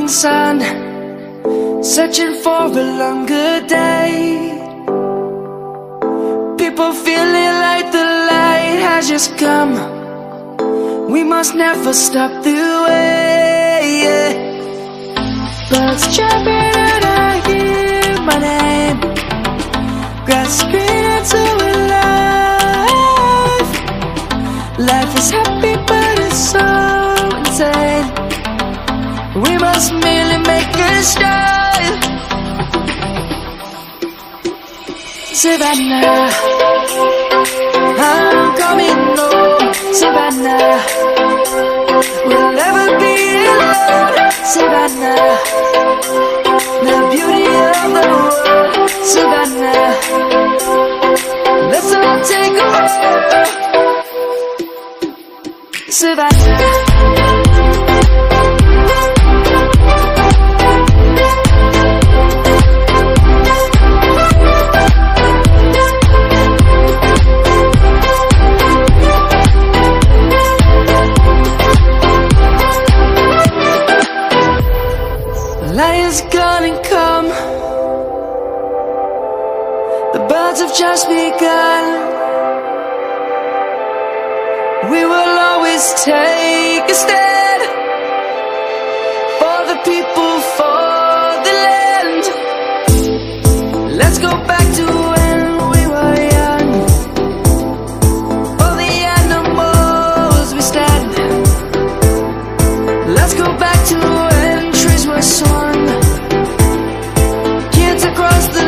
morning sun, searching for a longer day. People feeling like the light has just come. We must never stop the way, yeah. Birds jumping and I hear my name, grasping into life. Life is happy but it's so insane. We must merely make a start. Savannah, I'm coming home. Savannah, we'll never be alone. Savannah, the beauty of the world. Savannah, let's all take a walk. Savannah. Lion's gonna come. The birds have just begun. We will always take a stand for the people, for the land. Let's go back to when we were young. For the animals we stand. Let's go back to when trees were swung. Kids across the